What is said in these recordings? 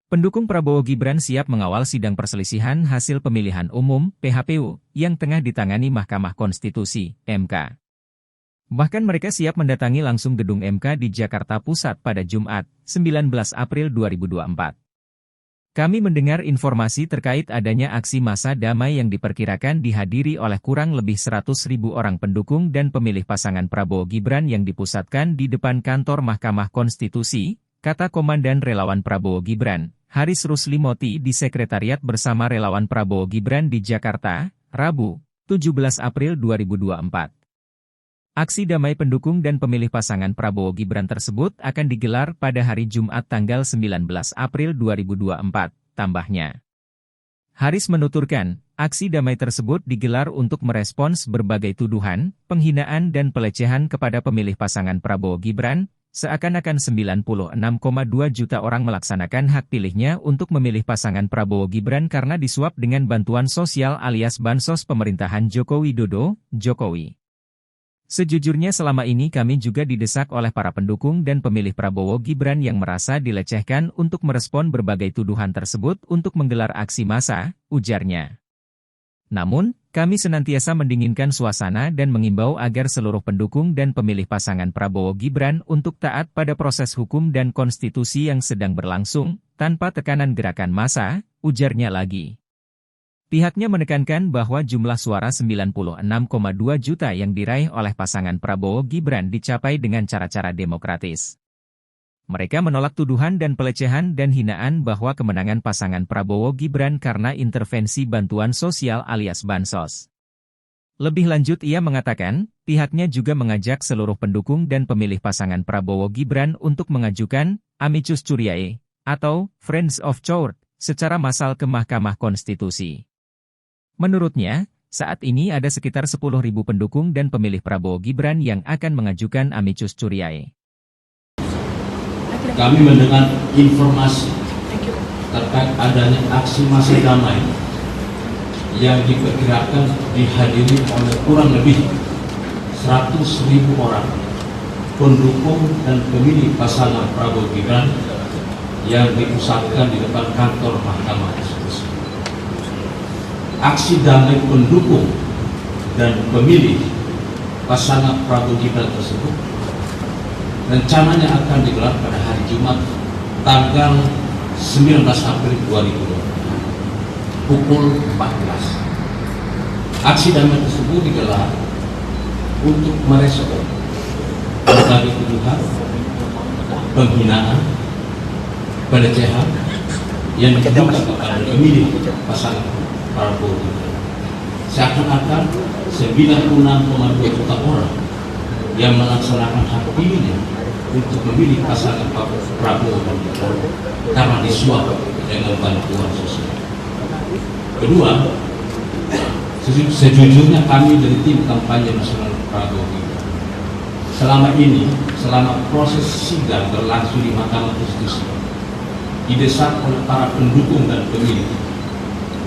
Pendukung Prabowo Gibran siap mengawal sidang perselisihan hasil pemilihan umum (PHPU) yang tengah ditangani Mahkamah Konstitusi (MK). Bahkan mereka siap mendatangi langsung gedung MK di Jakarta Pusat pada Jumat, 19 April 2024. Kami mendengar informasi terkait adanya aksi massa damai yang diperkirakan dihadiri oleh kurang lebih 100.000 orang pendukung dan pemilih pasangan Prabowo Gibran yang dipusatkan di depan kantor Mahkamah Konstitusi, kata Komandan Relawan Prabowo Gibran, Haris Ruslimoti di Sekretariat Bersama Relawan Prabowo Gibran di Jakarta, Rabu, 17 April 2024. Aksi damai pendukung dan pemilih pasangan Prabowo Gibran tersebut akan digelar pada hari Jumat tanggal 19 April 2024, tambahnya. Haris menuturkan, aksi damai tersebut digelar untuk merespons berbagai tuduhan, penghinaan dan pelecehan kepada pemilih pasangan Prabowo Gibran, seakan-akan 96,2 juta orang melaksanakan hak pilihnya untuk memilih pasangan Prabowo Gibran karena disuap dengan bantuan sosial alias bansos pemerintahan Joko Widodo, Jokowi. Sejujurnya selama ini kami juga didesak oleh para pendukung dan pemilih Prabowo Gibran yang merasa dilecehkan untuk merespon berbagai tuduhan tersebut untuk menggelar aksi massa, ujarnya. Namun, kami senantiasa mendinginkan suasana dan mengimbau agar seluruh pendukung dan pemilih pasangan Prabowo Gibran untuk taat pada proses hukum dan konstitusi yang sedang berlangsung, tanpa tekanan gerakan massa, ujarnya lagi. Pihaknya menekankan bahwa jumlah suara 96,2 juta yang diraih oleh pasangan Prabowo Gibran dicapai dengan cara-cara demokratis. Mereka menolak tuduhan dan pelecehan dan hinaan bahwa kemenangan pasangan Prabowo Gibran karena intervensi bantuan sosial alias bansos. Lebih lanjut ia mengatakan, pihaknya juga mengajak seluruh pendukung dan pemilih pasangan Prabowo Gibran untuk mengajukan amicus curiae atau Friends of Court secara massal ke Mahkamah Konstitusi. Menurutnya, saat ini ada sekitar 10.000 pendukung dan pemilih Prabowo Gibran yang akan mengajukan amicus curiae. Kami mendengar informasi terkait adanya aksi massa damai yang diperkirakan dihadiri oleh kurang lebih 100.000 orang pendukung dan pemilih pasangan Prabowo Gibran yang dipusatkan di depan kantor Mahkamah Konstitusi. Aksi damai pendukung dan pemilih pasangan Prabowo Gibran tersebut rencananya akan digelar pada hari Jumat tanggal 19 April 2020 pukul 14. Aksi damai tersebut digelar untuk merespon berbagai tuduhan, penghinaan, pelecehan yang ditujukan kepada pemilih pasangan Prabowo Gibran. Seakan-akan 96,2 juta orang yang melaksanakan hak pilihnya untuk memilih pasangan Prabowo Gibran karena disuap dengan bantuan sosial. Kedua, sejujurnya kami dari tim kampanye nasional Prabowo Gibran selama proses sidang berlangsung di Mahkamah Konstitusi, didesak oleh para pendukung dan pemilih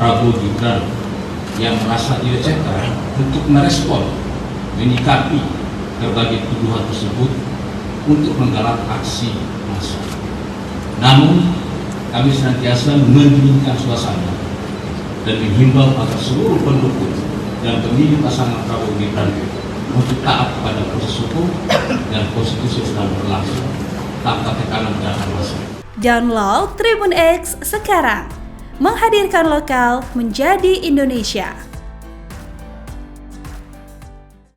Prabowo Gibran yang merasa dilecehkan untuk merespon, menyikapi berbagai tuduhan tersebut untuk menggelar aksi massa. Namun, kami senantiasa mendinginkan suasana dan menghimbau agar seluruh pendukung dan pemilih pasangan Prabowo Gibran untuk taat pada proses hukum dan konstitusi yang sedang berlangsung tanpa tekanan gerakan massa. Download Tribun X sekarang, menghadirkan lokal menjadi Indonesia.